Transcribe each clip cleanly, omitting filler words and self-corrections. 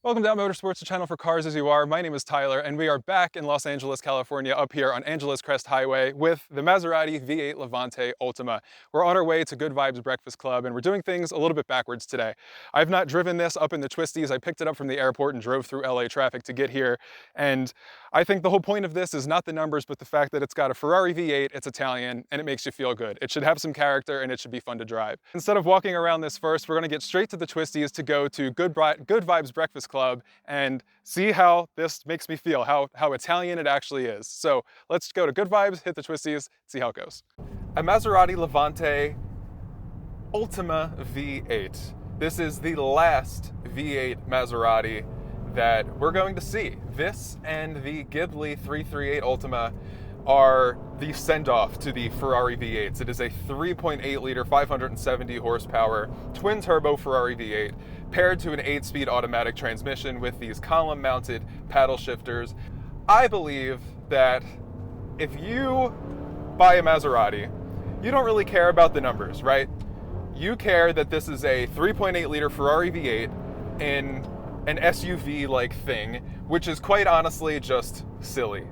Welcome to Out Motorsports, the channel for cars as you are. My name is Tyler, and we are back in Los Angeles, California, up here on Angeles Crest Highway with the Maserati V8 Levante Ultima. We're on our way to Good Vibes Breakfast Club, and we're doing things a little bit backwards today. I've not driven this up in the twisties. I picked it up from the airport and drove through LA traffic to get here, and I think the whole point of this is not the numbers, but the fact that it's got a Ferrari V8, it's Italian, and it makes you feel good. It should have some character, and it should be fun to drive. Instead of walking around this first, we're going to get straight to the twisties to go to Good Vibes Breakfast Club and see how this makes me feel, how Italian it actually is. So let's go to Good Vibes, hit the twisties, see how it goes. A Maserati Levante Ultima V8. This is the last V8 Maserati that we're going to see. This and the Ghibli 338 Ultima are the send-off to the Ferrari V8s. It is a 3.8 liter, 570 horsepower, twin-turbo Ferrari V8, paired to an 8-speed automatic transmission with these column-mounted paddle shifters. I believe that if you buy a Maserati, you don't really care about the numbers, right? You care that this is a 3.8 liter Ferrari V8 in an SUV-like thing, which is quite honestly just silly,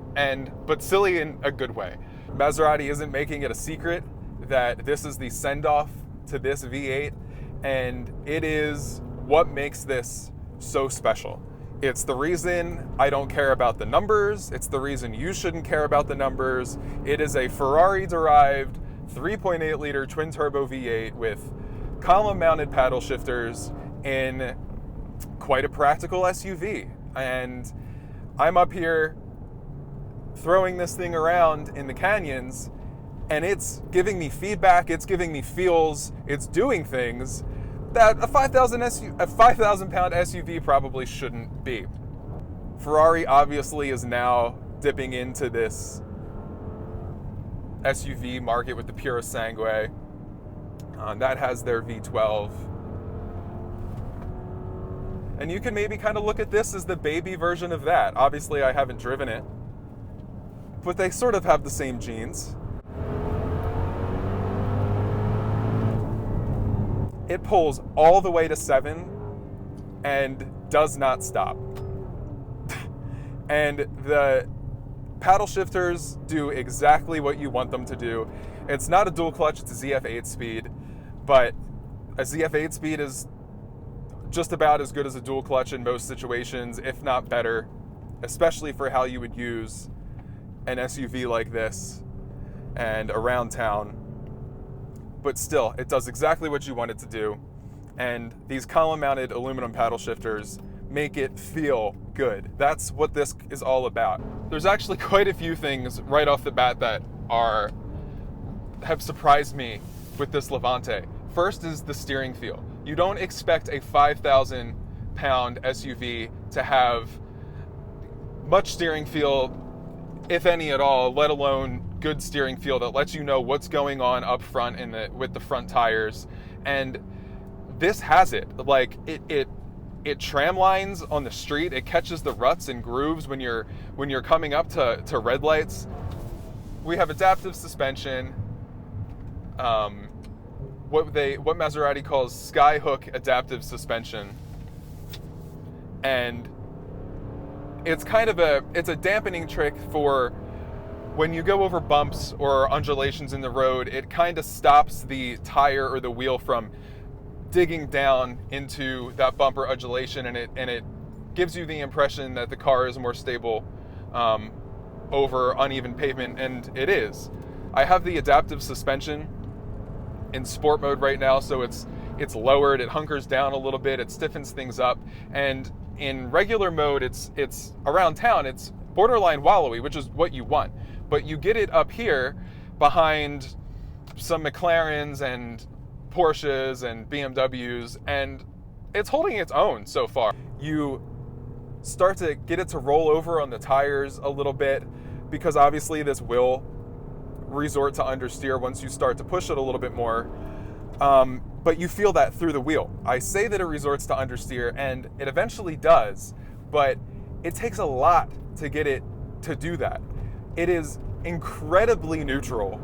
but silly in a good way. Maserati isn't making it a secret that this is the send-off to this V8, and it is what makes this so special. It's the reason I don't care about the numbers. It's the reason you shouldn't care about the numbers. It is a Ferrari-derived 3.8 liter twin-turbo V8 with column-mounted paddle shifters in quite a practical SUV. And I'm up here throwing this thing around in the canyons, and it's giving me feedback, it's giving me feels, it's doing things that a 5,000 pound SUV probably shouldn't be. Ferrari obviously is now dipping into this SUV market with the Puro Sangue. That has their V12. And you can maybe kind of look at this as the baby version of that. Obviously, I haven't driven it, but they sort of have the same genes. It pulls all the way to 7 and does not stop. And the paddle shifters do exactly what you want them to do. It's not a dual clutch, it's a ZF8 speed, but a ZF8 speed is just about as good as a dual clutch in most situations, if not better, especially for how you would use an SUV like this and around town. But still, it does exactly what you want it to do, and these column-mounted aluminum paddle shifters make it feel good. That's what this is all about. There's actually quite a few things right off the bat that have surprised me with this Levante. First is the steering feel. You don't expect a 5,000 pound SUV to have much steering feel, if any at all, let alone good steering feel that lets you know what's going on up front with the front tires. And this has it. Like it tram lines on the street. It catches the ruts and grooves when you're coming up to red lights. We have adaptive suspension. What Maserati calls skyhook adaptive suspension, and it's a dampening trick for when you go over bumps or undulations in the road. It kind of stops the tire or the wheel from digging down into that bumper undulation, and it gives you the impression that the car is more stable over uneven pavement, and it is. I have the adaptive suspension in sport mode right now, so it's lowered, it hunkers down a little bit, it stiffens things up, and in regular mode it's around town, it's borderline wallowy, which is what you want. But you get it up here behind some McLarens and Porsches and BMWs, and it's holding its own so far. You start to get it to roll over on the tires a little bit, because obviously this will resort to understeer once you start to push it a little bit more, but you feel that through the wheel. I say that it resorts to understeer, and it eventually does, but it takes a lot to get it to do that. It is incredibly neutral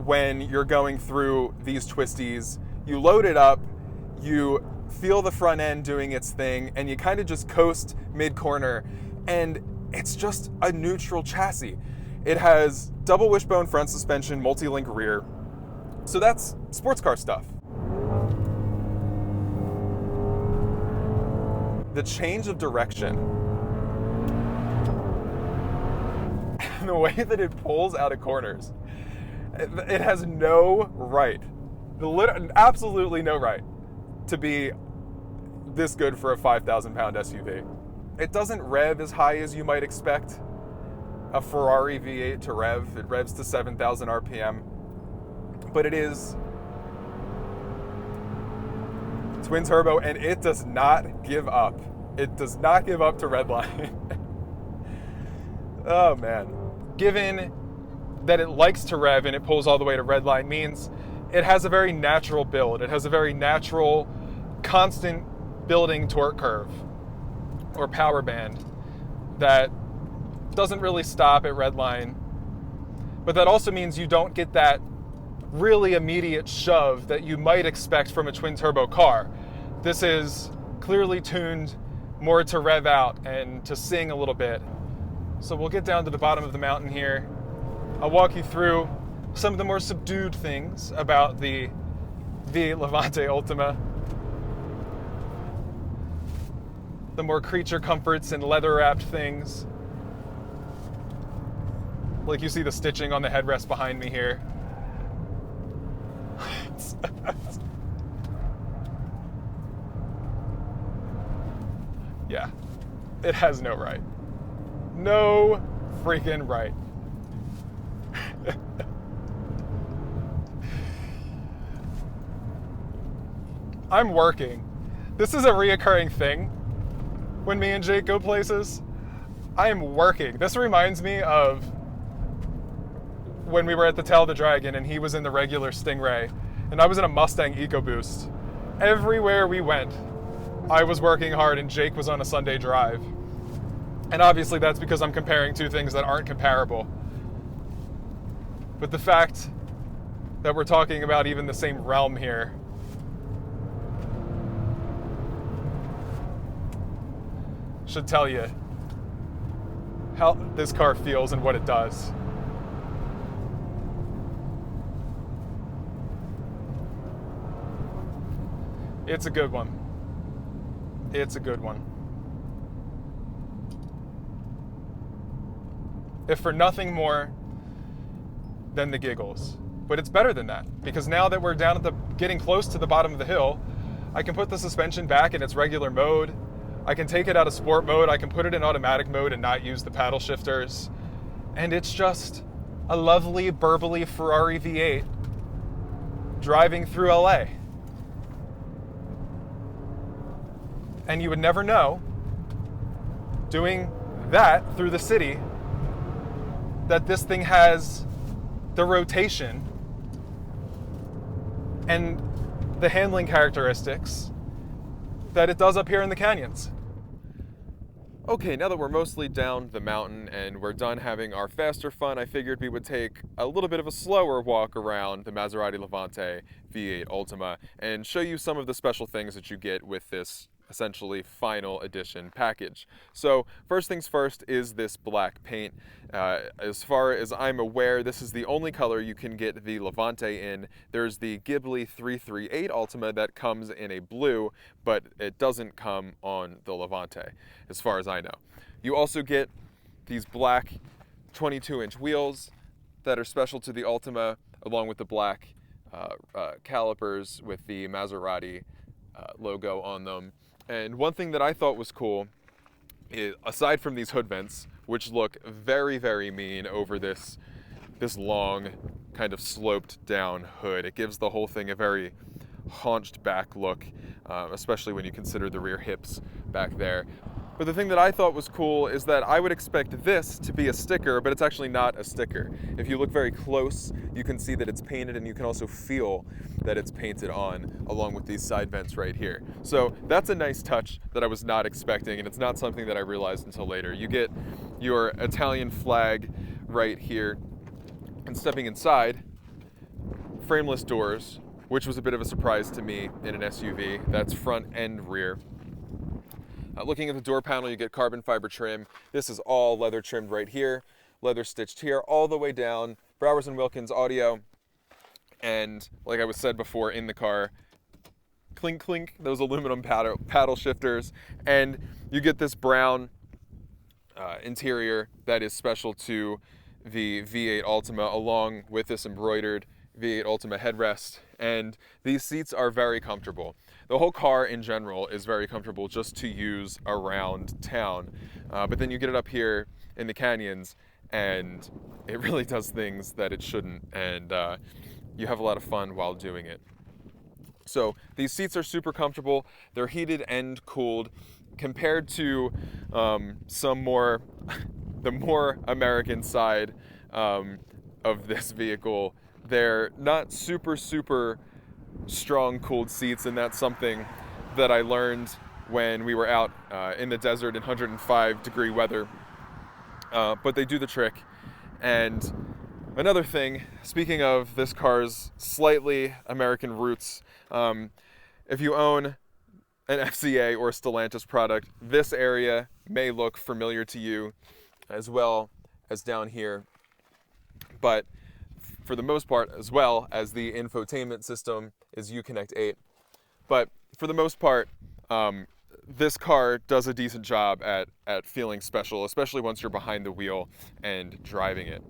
when you're going through these twisties. You load it up, you feel the front end doing its thing, and you kind of just coast mid-corner, and it's just a neutral chassis. It has double wishbone front suspension, multi-link rear, so that's sports car stuff. The change of direction, and the way that it pulls out of corners, it has no right, absolutely no right to be this good for a 5,000 pound SUV. It doesn't rev as high as you might expect a Ferrari V8 to rev. It revs to 7,000 RPM, but it is twin turbo, and it does not give up. It does not give up to redline. Oh man. Given that it likes to rev and it pulls all the way to redline means it has a very natural build. It has a very natural, constant building torque curve or power band that doesn't really stop at redline. But that also means you don't get that really immediate shove that you might expect from a twin turbo car. This is clearly tuned more to rev out and to sing a little bit. So we'll get down to the bottom of the mountain here. I'll walk you through some of the more subdued things about the V8 Levante Ultima. The more creature comforts and leather wrapped things. Like you see the stitching on the headrest behind me here. Yeah, it has no right. No freaking right. I'm working. This is a reoccurring thing when me and Jake go places. I am working. This reminds me of when we were at the Tail of the Dragon and he was in the regular Stingray and I was in a Mustang EcoBoost. Everywhere we went, I was working hard and Jake was on a Sunday drive. And obviously that's because I'm comparing two things that aren't comparable. But the fact that we're talking about even the same realm here should tell you how this car feels and what it does. It's a good one. It's a good one. If for nothing more than the giggles. But it's better than that, because now that we're down at getting close to the bottom of the hill, I can put the suspension back in its regular mode. I can take it out of sport mode. I can put it in automatic mode and not use the paddle shifters. And it's just a lovely, burbly Ferrari V8 driving through LA. And you would never know, doing that through the city, that this thing has the rotation and the handling characteristics that it does up here in the canyons. Okay, now that we're mostly down the mountain and we're done having our faster fun, I figured we would take a little bit of a slower walk around the Maserati Levante V8 Ultima and show you some of the special things that you get with this essentially final edition package. So first things first is this black paint. As far as I'm aware, this is the only color you can get the Levante in. There's the Ghibli 338 Ultima that comes in a blue, but it doesn't come on the Levante, as far as I know. You also get these black 22-inch wheels that are special to the Ultima, along with the black calipers with the Maserati logo on them. And one thing that I thought was cool is, aside from these hood vents, which look very, very mean over this long, kind of sloped down hood, it gives the whole thing a very haunched back look, especially when you consider the rear hips back there. But the thing that I thought was cool is that I would expect this to be a sticker, but it's actually not a sticker. If you look very close, you can see that it's painted, and you can also feel that it's painted on, along with these side vents right here. So that's a nice touch that I was not expecting, and it's not something that I realized until later. You get your Italian flag right here, and stepping inside, frameless doors, which was a bit of a surprise to me in an SUV. That's front and rear. Looking at the door panel, you get carbon fiber trim. This is all leather trimmed right here, leather stitched here, all the way down. Bowers & Wilkins audio. And like I was said before in the car, clink clink, those aluminum paddle shifters. And you get this brown interior that is special to the V8 Ultima, along with this embroidered V8 Ultima headrest. And these seats are very comfortable. The whole car in general is very comfortable just to use around town. But then you get it up here in the canyons and it really does things that it shouldn't. And you have a lot of fun while doing it. So these seats are super comfortable. They're heated and cooled. Compared to the more American side of this vehicle, they're not super strong cooled seats, and that's something that I learned when we were out in the desert in 105-degree weather. But they do the trick. And another thing, speaking of this car's slightly American roots, if you own an FCA or a Stellantis product, this area may look familiar to you as well as down here. But for the most part, as well as the infotainment system is Uconnect 8. But for the most part, this car does a decent job at feeling special, especially once you're behind the wheel and driving it.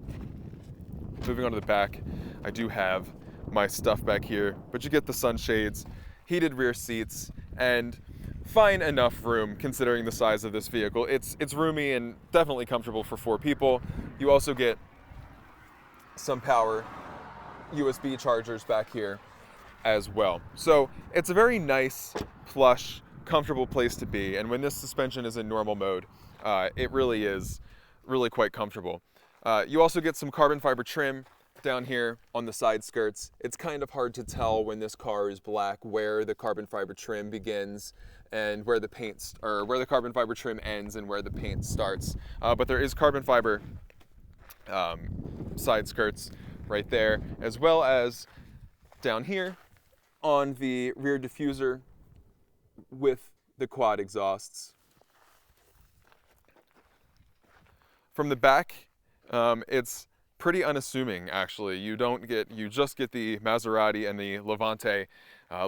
Moving on to the back, I do have my stuff back here, but you get the sunshades, heated rear seats, and fine enough room considering the size of this vehicle. It's roomy and definitely comfortable for 4 people. You also get some power USB chargers back here as well. So it's a very nice, plush, comfortable place to be. And when this suspension is in normal mode, it really is quite comfortable. You also get some carbon fiber trim down here on the side skirts. It's kind of hard to tell when this car is black where the carbon fiber trim begins and where the where the carbon fiber trim ends and where the paint starts. But there is carbon fiber side skirts right there, as well as down here on the rear diffuser with the quad exhausts. From the back, it's pretty unassuming, actually. You just get the Maserati and the Levante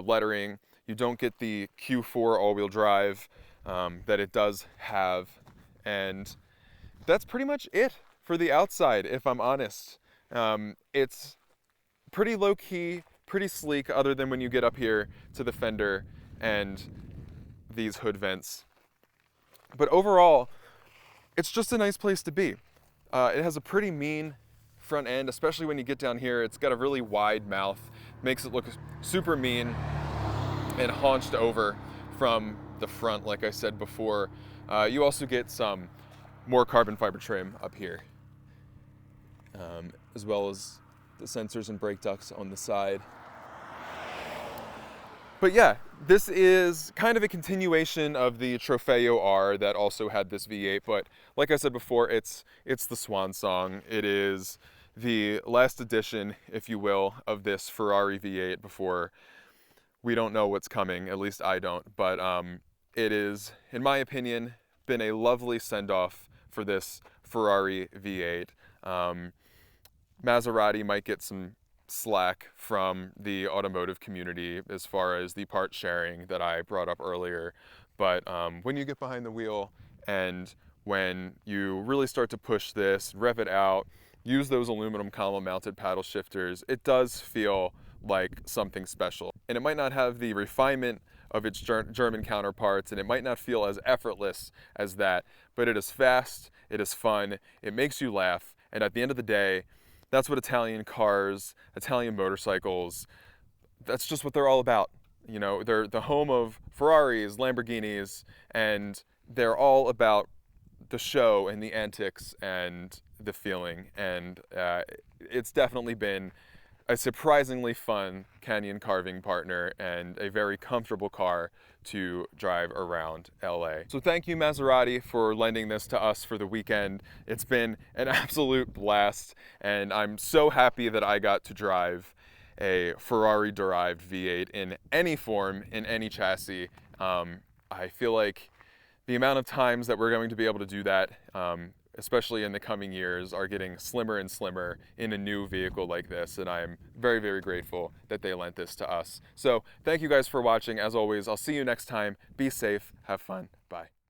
lettering. You don't get the Q4 all-wheel drive that it does have. And that's pretty much it for the outside, if I'm honest. It's pretty low-key, pretty sleek, other than when you get up here to the fender and these hood vents. But overall, it's just a nice place to be. It has a pretty mean front end, especially when you get down here. It's got a really wide mouth, makes it look super mean and haunched over from the front, like I said before. You also get some more carbon fiber trim up here, as well as the sensors and brake ducts on the side. But yeah, this is kind of a continuation of the Trofeo R that also had this V8, but like I said before, it's the swan song. It is the last edition, if you will, of this Ferrari V8 before we don't know what's coming, at least I don't. But it is, in my opinion, been a lovely send-off for this Ferrari V8. Maserati might get some slack from the automotive community as far as the part sharing that I brought up earlier, but when you get behind the wheel and when you really start to push this, rev it out, use those aluminum column mounted paddle shifters, it does feel like something special. And it might not have the refinement of its German counterparts, and it might not feel as effortless as that, but it is fast, it is fun, it makes you laugh, and at the end of the day, that's what Italian cars, Italian motorcycles, that's just what they're all about. You know, they're the home of Ferraris, Lamborghinis, and they're all about the show and the antics and the feeling. And it's definitely been a surprisingly fun canyon carving partner and a very comfortable car to drive around LA. So thank you, Maserati, for lending this to us for the weekend. It's been an absolute blast, and I'm so happy that I got to drive a Ferrari derived V8 in any form, in any chassis. I feel like the amount of times that we're going to be able to do that, especially in the coming years, are getting slimmer and slimmer in a new vehicle like this, and I am very, very grateful that they lent this to us. So thank you guys for watching. As always, I'll see you next time. Be safe, have fun, bye.